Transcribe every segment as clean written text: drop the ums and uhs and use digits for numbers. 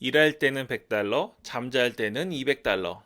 일할 때는 100달러, 잠잘 때는 200달러.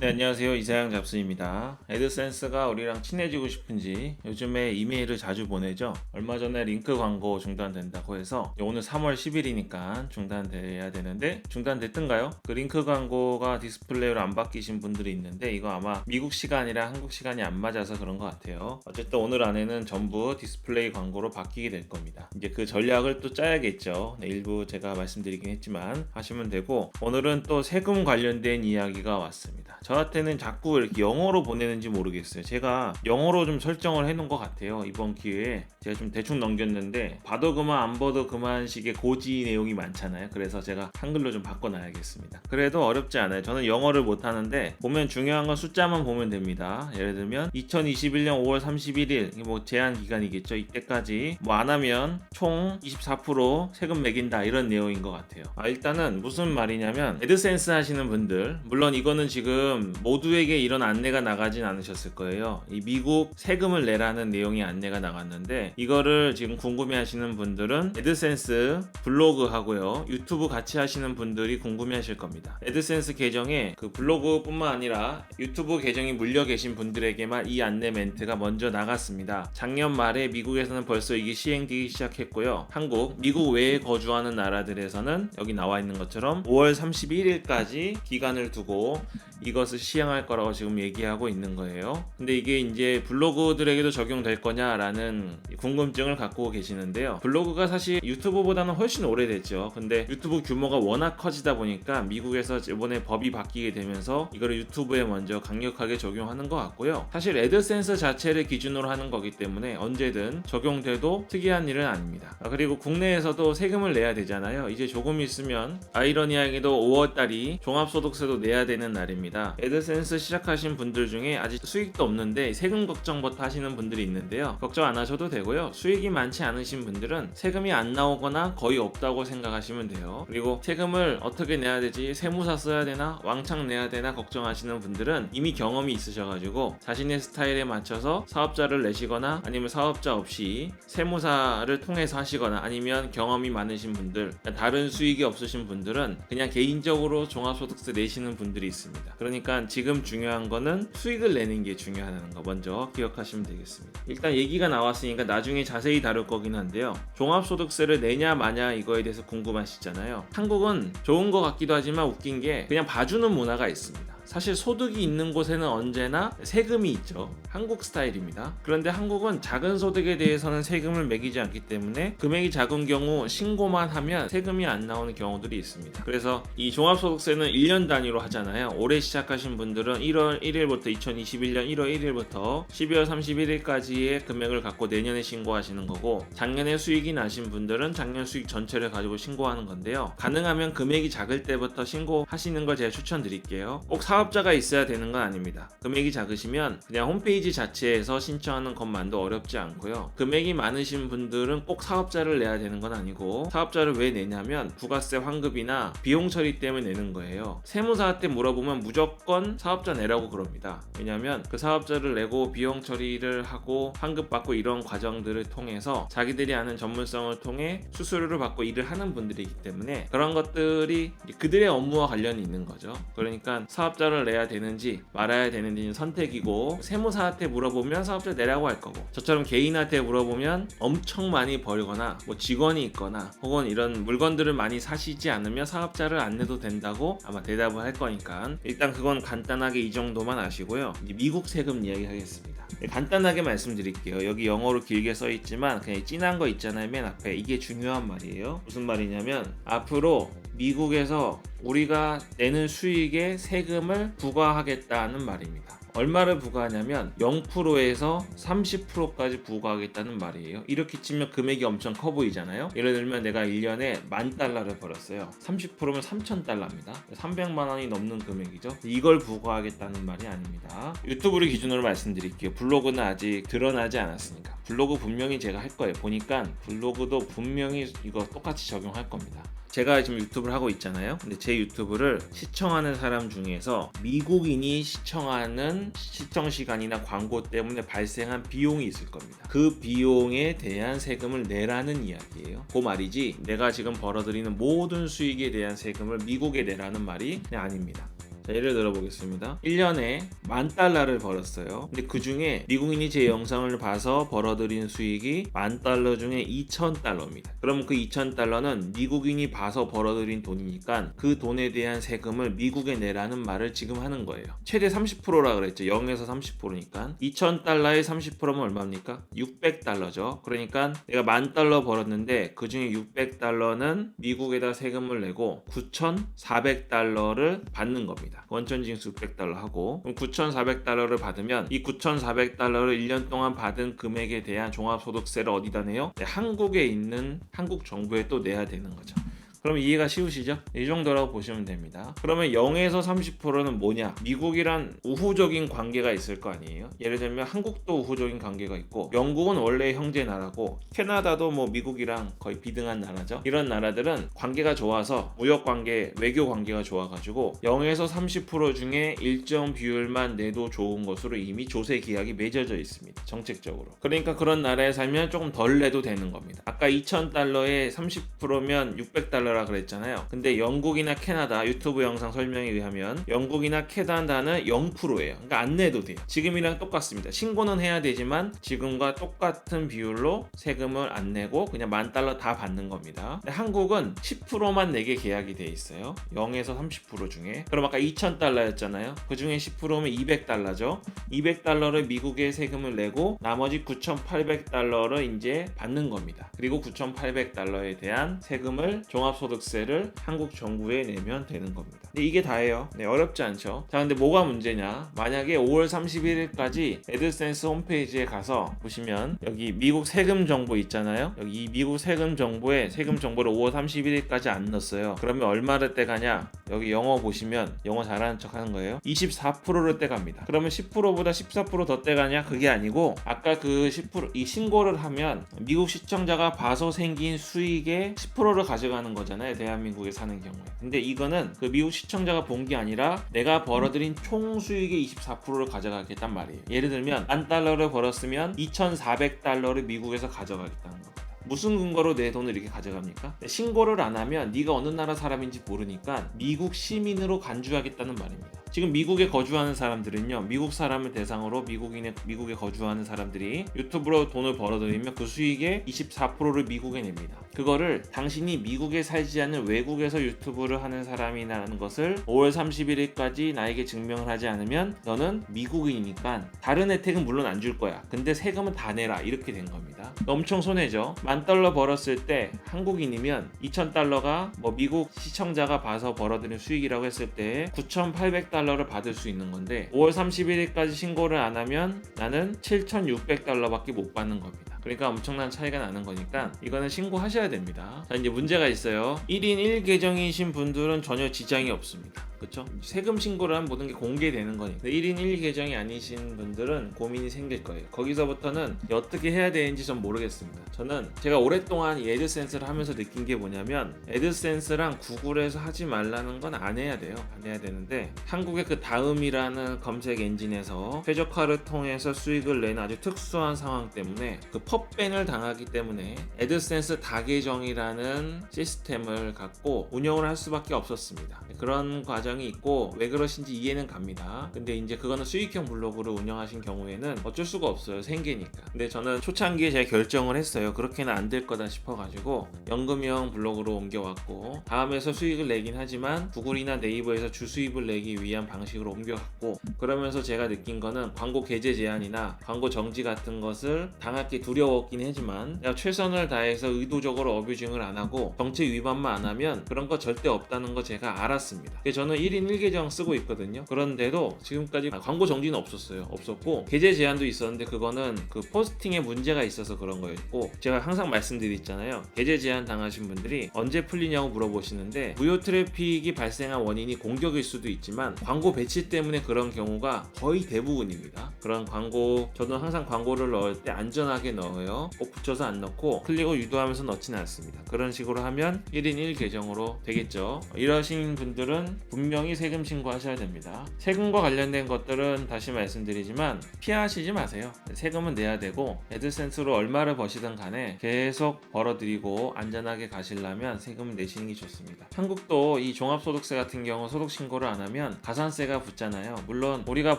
네, 안녕하세요. 이사양 잡스입니다. 애드센스가 우리랑 친해지고 싶은지 요즘에 이메일을 자주 보내죠. 얼마 전에 링크 광고 중단된다고 해서 오늘 3월 10일이니까 중단돼야 되는데 중단됐던가요? 그 링크 광고가 디스플레이로 안 바뀌신 분들이 있는데 이거 아마 미국 시간이랑 한국 시간이 안 맞아서 그런 것 같아요. 어쨌든 오늘 안에는 전부 디스플레이 광고로 바뀌게 될 겁니다. 이제 그 전략을 또 짜야겠죠. 네, 일부 제가 말씀드리긴 했지만 하시면 되고, 오늘은 또 세금 관련된 이야기가 왔습니다. 저한테는 자꾸 이렇게 영어로 보내는지 모르겠어요. 제가 영어로 좀 설정을 해놓은 것 같아요. 이번 기회에 제가 좀 대충 넘겼는데 봐도 그만 안 봐도 그만 식의 고지 내용이 많잖아요. 그래서 제가 한글로 좀 바꿔놔야겠습니다. 그래도 어렵지 않아요. 저는 영어를 못하는데 보면 중요한 건 숫자만 보면 됩니다. 예를 들면 2021년 5월 31일 뭐 제한 기간이겠죠. 이때까지 뭐 안 하면 총 24% 세금 매긴다, 이런 내용인 것 같아요. 일단은 무슨 말이냐면, 애드센스 하시는 분들, 물론 이거는 지금 모두에게 이런 안내가 나가진 않으셨을 거예요. 이 미국 세금을 내라는 내용이 안내가 나갔는데, 이거를 지금 궁금해 하시는 분들은 애드센스 블로그 하고요, 유튜브 같이 하시는 분들이 궁금해 하실 겁니다. 애드센스 계정에 그 블로그뿐만 아니라 유튜브 계정이 물려 계신 분들에게만 이 안내 멘트가 먼저 나갔습니다. 작년 말에 미국에서는 벌써 이게 시행되기 시작했고요. 한국, 미국 외에 거주하는 나라들에서는 여기 나와 있는 것처럼 5월 31일까지 기간을 두고 이것을 시행할 거라고 지금 얘기하고 있는 거예요. 근데 이게 이제 블로그들에게도 적용될 거냐라는 궁금증을 갖고 계시는데요. 블로그가 사실 유튜브보다는 훨씬 오래됐죠. 근데 유튜브 규모가 워낙 커지다 보니까 미국에서 이번에 법이 바뀌게 되면서 이거를 유튜브에 먼저 강력하게 적용하는 것 같고요. 사실 애드센스 자체를 기준으로 하는 거기 때문에 언제든 적용돼도 특이한 일은 아닙니다. 그리고 국내에서도 세금을 내야 되잖아요. 이제 조금 있으면 아이러니하게도 5월달이 종합소득세도 내야 되는 날입니다. 애드센스 시작하신 분들 중에 아직 수익도 없는데 세금 걱정부터 하시는 분들이 있는데요. 걱정 안 하셔도 되고요. 수익이 많지 않으신 분들은 세금이 안 나오거나 거의 없다고 생각하시면 돼요. 그리고 세금을 어떻게 내야 되지? 세무사 써야 되나? 왕창 내야 되나? 걱정하시는 분들은 이미 경험이 있으셔가지고 자신의 스타일에 맞춰서 사업자를 내시거나 아니면 사업자 없이 세무사를 통해서 하시거나, 아니면 경험이 많으신 분들, 다른 수익이 없으신 분들은 그냥 개인적으로 종합소득세 내시는 분들이 있습니다. 그러니까 지금 중요한 거는 수익을 내는 게 중요하다는 거 먼저 기억하시면 되겠습니다. 일단 얘기가 나왔으니까 나중에 자세히 다룰 거긴 한데요. 종합소득세를 내냐 마냐 이거에 대해서 궁금하시잖아요. 한국은 좋은 거 같기도 하지만 웃긴 게 그냥 봐주는 문화가 있습니다. 사실 소득이 있는 곳에는 언제나 세금이 있죠. 한국 스타일입니다. 그런데 한국은 작은 소득에 대해서는 세금을 매기지 않기 때문에 금액이 작은 경우 신고만 하면 세금이 안 나오는 경우들이 있습니다. 그래서 이 종합소득세는 1년 단위로 하잖아요. 올해 시작하신 분들은 1월 1일부터 2021년 1월 1일부터 12월 31일까지의 금액을 갖고 내년에 신고하시는 거고, 작년에 수익이 나신 분들은 작년 수익 전체를 가지고 신고하는 건데요. 가능하면 금액이 작을 때부터 신고하시는 걸 제가 추천드릴게요. 꼭 사업자가 있어야 되는 건 아닙니다. 금액이 작으시면 그냥 홈페이지 자체에서 신청하는 것만도 어렵지 않고요. 금액이 많으신 분들은 꼭 사업자를 내야 되는 건 아니고, 사업자를 왜 내냐면 부가세 환급이나 비용 처리 때문에 내는 거예요. 세무사한테 물어보면 무조건 사업자 내라고 그럽니다. 왜냐면 그 사업자를 내고 비용 처리를 하고 환급 받고 이런 과정들을 통해서 자기들이 아는 전문성을 통해 수수료를 받고 일을 하는 분들이기 때문에 그런 것들이 그들의 업무와 관련이 있는 거죠. 그러니까 사업자를 내야 되는지 말아야 되는지는 선택이고, 세무사한테 물어보면 사업자 내라고 할 거고, 저처럼 개인한테 물어보면 엄청 많이 벌거나 뭐 직원이 있거나 혹은 이런 물건들을 많이 사시지 않으면 사업자를 안 내도 된다고 아마 대답을 할 거니까 일단 그건 간단하게 이 정도만 아시고요. 미국 세금 이야기 하겠습니다. 간단하게 말씀드릴게요. 여기 영어로 길게 써 있지만 그냥 진한 거 있잖아요, 맨 앞에. 이게 중요한 말이에요. 무슨 말이냐면, 앞으로 미국에서 우리가 내는 수익에 세금을 부과하겠다는 말입니다. 얼마를 부과하냐면 0%에서 30%까지 부과하겠다는 말이에요. 이렇게 치면 금액이 엄청 커 보이잖아요. 예를 들면 내가 1년에 $10,000를 벌었어요. 30%면 $3,000입니다. 300만 원이 넘는 금액이죠. 이걸 부과하겠다는 말이 아닙니다. 유튜브를 기준으로 말씀드릴게요. 블로그는 아직 드러나지 않았으니까. 블로그 분명히 제가 할 거예요. 보니까 블로그도 분명히 이거 똑같이 적용할 겁니다. 제가 지금 유튜브를 하고 있잖아요. 근데 제 유튜브를 시청하는 사람 중에서 미국인이 시청하는 시청 시간이나 광고 때문에 발생한 비용이 있을 겁니다. 그 비용에 대한 세금을 내라는 이야기예요. 그 말이지 내가 지금 벌어들이는 모든 수익에 대한 세금을 미국에 내라는 말이 아닙니다. 자, 예를 들어 보겠습니다. 1년에 $10,000를 벌었어요. 근데 그 중에 미국인이 제 영상을 봐서 벌어들인 수익이 $10,000 중에 $2,000입니다. 그럼 그 $2,000는 미국인이 봐서 벌어들인 돈이니까 그 돈에 대한 세금을 미국에 내라는 말을 지금 하는 거예요. 최대 30%라 그랬죠. 0에서 30%니까. $2,000의 30%면 얼마입니까? $600죠. 그러니까 내가 $10,000 벌었는데 그 중에 $600는 미국에다 세금을 내고 $9,400를 받는 겁니다. 원천징수 $600 하고 그럼 $9,400를 받으면 이 $9,400를 1년 동안 받은 금액에 대한 종합소득세를 어디다 내요? 네, 한국에 있는 한국 정부에 또 내야 되는 거죠. 그럼 이해가 쉬우시죠? 이 정도라고 보시면 됩니다. 그러면 0에서 30%는 뭐냐? 미국이란 우호적인 관계가 있을 거 아니에요? 예를 들면 한국도 우호적인 관계가 있고 영국은 원래 형제 나라고 캐나다도 뭐 미국이랑 거의 비등한 나라죠. 이런 나라들은 관계가 좋아서 무역 관계, 외교 관계가 좋아가지고 0에서 30% 중에 일정 비율만 내도 좋은 것으로 이미 조세 계약이 맺어져 있습니다. 정책적으로. 그러니까 그런 나라에 살면 조금 덜 내도 되는 겁니다. 아까 $2,000에 30%면 $600 그랬잖아요. 근데 영국이나 캐나다 유튜브 영상 설명에 의하면 영국이나 캐나다는 0%예요. 그러니까 안 내도 돼요. 지금이랑 똑같습니다. 신고는 해야 되지만 지금과 똑같은 비율로 세금을 안 내고 그냥 $10,000 다 받는 겁니다. 근데 한국은 10%만 내게 계약이 돼 있어요. 0에서 30% 중에. 그럼 아까 $2,000였잖아요. 그 중에 10%면 $200죠. $200를 미국에 세금을 내고 나머지 $9,800를 이제 받는 겁니다. 그리고 $9,800에 대한 세금을 종합소득세를 한국 정부에 내면 되는 겁니다. 근데 이게 다예요. 네, 어렵지 않죠. 자, 근데 뭐가 문제냐? 만약에 5월 31일까지 애드센스 홈페이지에 가서 보시면 여기 미국 세금 정보 있잖아요. 여기 이 미국 세금 정보에 세금 정보를 5월 31일까지 안 넣었어요. 그러면 얼마를 떼가냐? 여기 영어 보시면 영어 잘하는 척 하는 거예요. 24%를 떼갑니다. 그러면 10%보다 14% 더 떼가냐? 그게 아니고 아까 그 10% 이 신고를 하면 미국 시청자가 봐서 생긴 수익의 10%를 가져가는 거잖아요. 대한민국에 사는 경우에. 근데 이거는 그 미국 시청자가 본 게 아니라 내가 벌어들인 총 수익의 24%를 가져가겠단 말이에요. 예를 들면 $10,000를 벌었으면 $2,400를 미국에서 가져가겠다는 겁니다. 무슨 근거로 내 돈을 이렇게 가져갑니까? 신고를 안 하면 네가 어느 나라 사람인지 모르니까 미국 시민으로 간주하겠다는 말입니다. 지금 미국에 거주하는 사람들은요, 미국 사람을 대상으로 미국에 거주하는 사람들이 유튜브로 돈을 벌어들이면 그 수익의 24%를 미국에 냅니다. 그거를 당신이 미국에 살지 않는 외국에서 유튜브를 하는 사람이라는 것을 5월 31일까지 나에게 증명을 하지 않으면 너는 미국인이니까 다른 혜택은 물론 안 줄 거야. 근데 세금은 다 내라. 이렇게 된 겁니다. 엄청 손해죠. $10,000 벌었을 때 한국인이면 $2,000가 뭐 미국 시청자가 봐서 벌어들인 수익이라고 했을 때 $9,800를 받을 수 있는 건데 5월 31일까지 신고를 안 하면 나는 $7,600밖에 못 받는 겁니다. 그러니까 엄청난 차이가 나는 거니까 이거는 신고하셔야 됩니다. 자, 이제 문제가 있어요. 1인 1계정이신 분들은 전혀 지장이 없습니다. 그렇죠? 세금 신고를 하면 모든 게 공개되는 거니까. 1인 1계정이 아니신 분들은 고민이 생길 거예요. 거기서부터는 어떻게 해야 되는지 전 모르겠습니다. 저는 제가 오랫동안 이 애드센스를 하면서 느낀 게 뭐냐면 애드센스랑 구글에서 하지 말라는 건 안 해야 돼요. 안 해야 되는데 한국의 그 다음이라는 검색 엔진에서 최저가를 통해서 수익을 내는 아주 특수한 상황 때문에 그 펍밴을 당하기 때문에 애드센스 다계정이라는 시스템을 갖고 운영을 할 수밖에 없었습니다. 그런 과정이 있고 왜 그러신지 이해는 갑니다. 근데 이제 그거는 수익형 블로그를 운영하신 경우에는 어쩔 수가 없어요. 생계니까. 근데 저는 초창기에 제가 결정을 했어요. 그렇게는 안 될 거다 싶어가지고 연금형 블로그로 옮겨왔고 다음에서 수익을 내긴 하지만 구글이나 네이버에서 주수입을 내기 위한 방식으로 옮겨갔고 그러면서 제가 느낀 거는 광고 게재 제한이나 광고 정지 같은 것을 당하기 두려웠긴 하지만 내가 최선을 다해서 의도적으로 어뷰징을 안 하고 정책 위반만 안 하면 그런 거 절대 없다는 거 제가 알았습니다. 저는 1인 1계정 쓰고 있거든요. 그런데도 지금까지 광고 정지는 없었고 게재 제한도 있었는데 그거는 그 포스팅에 문제가 있어서 그런 거였고 제가 항상 말씀드리잖아요. 게재 제한 당하신 분들이 언제 풀리냐고 물어보시는데 무료 트래픽이 발생한 원인이 공격일 수도 있지만 광고 배치 때문에 그런 경우가 거의 대부분입니다. 그런 광고 저는 항상 광고를 넣을 때 안전하게 넣고 넣어요. 꼭 붙여서 안 넣고 클릭을 유도하면서 넣지는 않습니다. 그런 식으로 하면 1인 1계정으로 되겠죠. 이러신 분들은 분명히 세금 신고하셔야 됩니다. 세금과 관련된 것들은 다시 말씀드리지만 피하시지 마세요. 세금은 내야 되고 애드센스로 얼마를 버시든 간에 계속 벌어들이고 안전하게 가시려면 세금을 내시는 게 좋습니다. 한국도 이 종합소득세 같은 경우 소득 신고를 안 하면 가산세가 붙잖아요. 물론 우리가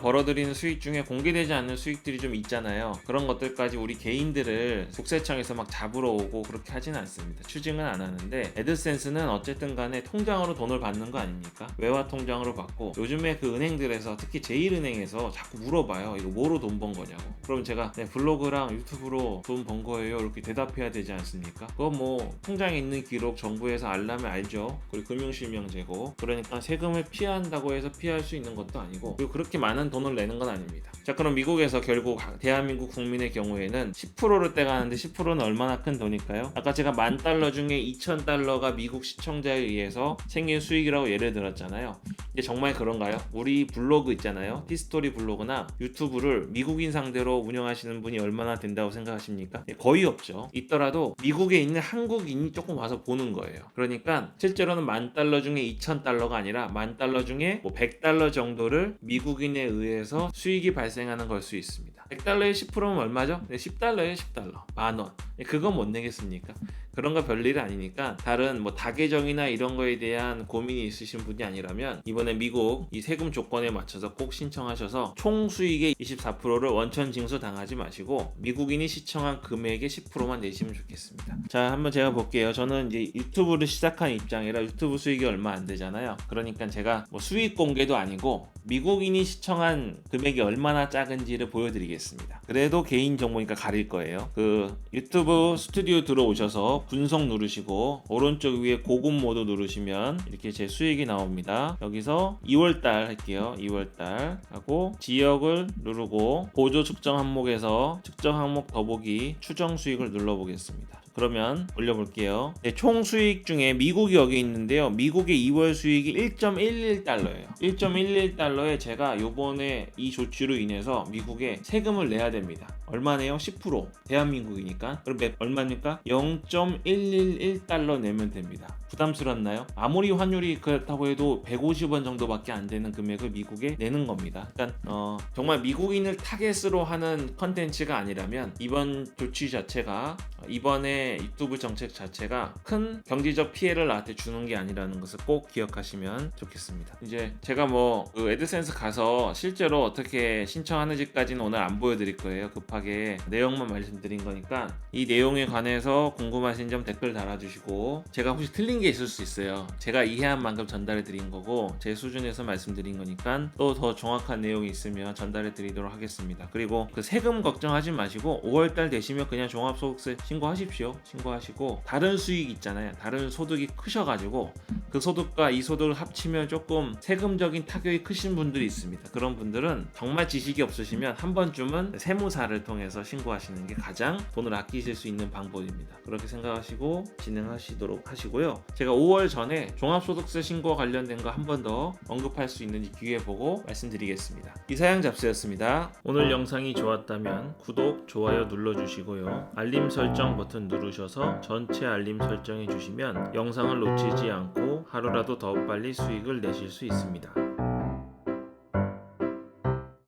벌어들이는 수익 중에 공개되지 않는 수익들이 좀 있잖아요. 그런 것들까지 우리 개인들을 국세청에서 막 잡으러 오고 그렇게 하진 않습니다. 추징은 안 하는데 애드센스는 어쨌든 간에 통장으로 돈을 받는 거 아닙니까? 외화 통장으로 받고 요즘에 그 은행들에서 특히 제1은행에서 자꾸 물어봐요. 이거 뭐로 돈 번 거냐고. 그럼 제가 블로그랑 유튜브로 돈 번 거예요 이렇게 대답해야 되지 않습니까? 그거 뭐 통장에 있는 기록 정부에서 알려면 알죠. 그리고 금융실명제고. 그러니까 세금을 피한다고 해서 피할 수 있는 것도 아니고 그리고 그렇게 많은 돈을 내는 건 아닙니다. 자, 그럼 미국에서 결국 대한민국 국민의 경우에는 10%를 떼가는데 10%는 얼마나 큰 돈일까요? 아까 제가 $10,000 중에 $2,000가 미국 시청자에 의해서 생긴 수익이라고 예를 들었잖아요. 이게 정말 그런가요? 우리 블로그 있잖아요. 히스토리 블로그나 유튜브를 미국인 상대로 운영하시는 분이 얼마나 된다고 생각하십니까? 거의 없죠. 있더라도 미국에 있는 한국인이 조금 와서 보는 거예요. 그러니까 실제로는 $10,000 중에 $2,000가 아니라 $10,000 중에 뭐 $100 정도를 미국인에 의해서 수익이 발생하는 걸 수 있습니다. $100에 10%면 얼마죠? 네, $10에 $10. $10,000. 그건 못 내겠습니까? 그런 거 별일 아니니까 다른 뭐 다계정이나 이런 거에 대한 고민이 있으신 분이 아니라면 이번에 미국 이 세금 조건에 맞춰서 꼭 신청하셔서 총 수익의 24%를 원천 징수 당하지 마시고 미국인이 시청한 금액의 10%만 내시면 좋겠습니다. 자, 한번 제가 볼게요. 저는 이제 유튜브를 시작한 입장이라 유튜브 수익이 얼마 안 되잖아요. 그러니까 제가 뭐 수익 공개도 아니고 미국인이 시청한 금액이 얼마나 작은지를 보여드리겠습니다. 그래도 개인 정보니까 가릴 거예요. 그 유튜브 스튜디오 들어오셔서 분석 누르시고 오른쪽 위에 고급 모드 누르시면 이렇게 제 수익이 나옵니다. 여기서 2월달 할게요. 2월달 하고 지역을 누르고 보조 측정 항목에서 측정 항목 더보기 추정 수익을 눌러보겠습니다. 그러면 올려볼게요. 네, 총 수익 중에 미국이 여기 있는데요. 미국의 2월 수익이 1.11달러예요. 1.11달러에 제가 요번에 이 조치로 인해서 미국에 세금을 내야 됩니다. 얼마네요? 10%. 대한민국이니까. 그럼 얼마입니까? 0.111달러 내면 됩니다. 부담스럽나요? 아무리 환율이 그렇다고 해도 150원 정도밖에 안 되는 금액을 미국에 내는 겁니다. 그러니까 정말 미국인을 타겟으로 하는 컨텐츠가 아니라면 이번 조치 자체가 이번에 유튜브 정책 자체가 큰 경제적 피해를 나한테 주는 게 아니라는 것을 꼭 기억하시면 좋겠습니다. 이제 제가 그 애드센스 가서 실제로 어떻게 신청하는지까지는 오늘 안 보여드릴 거예요. 급하게 내용만 말씀드린 거니까 이 내용에 관해서 궁금하신 점 댓글 달아주시고 제가 혹시 틀린 게 있을 수 있어요. 제가 이해한 만큼 전달해 드린 거고 제 수준에서 말씀드린 거니까 또 더 정확한 내용이 있으면 전달해 드리도록 하겠습니다. 그리고 그 세금 걱정하지 마시고 5월달 되시면 그냥 종합소득세 신고하십시오. 신고하시고 다른 수익 있잖아요. 다른 소득이 크셔가지고 그 소득과 이 소득을 합치면 조금 세금적인 타격이 크신 분들이 있습니다. 그런 분들은 정말 지식이 없으시면 한 번쯤은 세무사를 통해서 신고하시는 게 가장 돈을 아끼실 수 있는 방법입니다. 그렇게 생각하시고 진행하시도록 하시고요. 제가 5월 전에 종합소득세 신고와 관련된 거 한 번 더 언급할 수 있는지 기회 보고 말씀드리겠습니다. 이사양 잡스였습니다. 오늘 영상이 좋았다면 구독, 좋아요 눌러주시고요. 알림 설정 버튼 누르셔서 전체 알림 설정해 주시면 영상을 놓치지 않고 하루라도 더 빨리 수익을 내실 수 있습니다.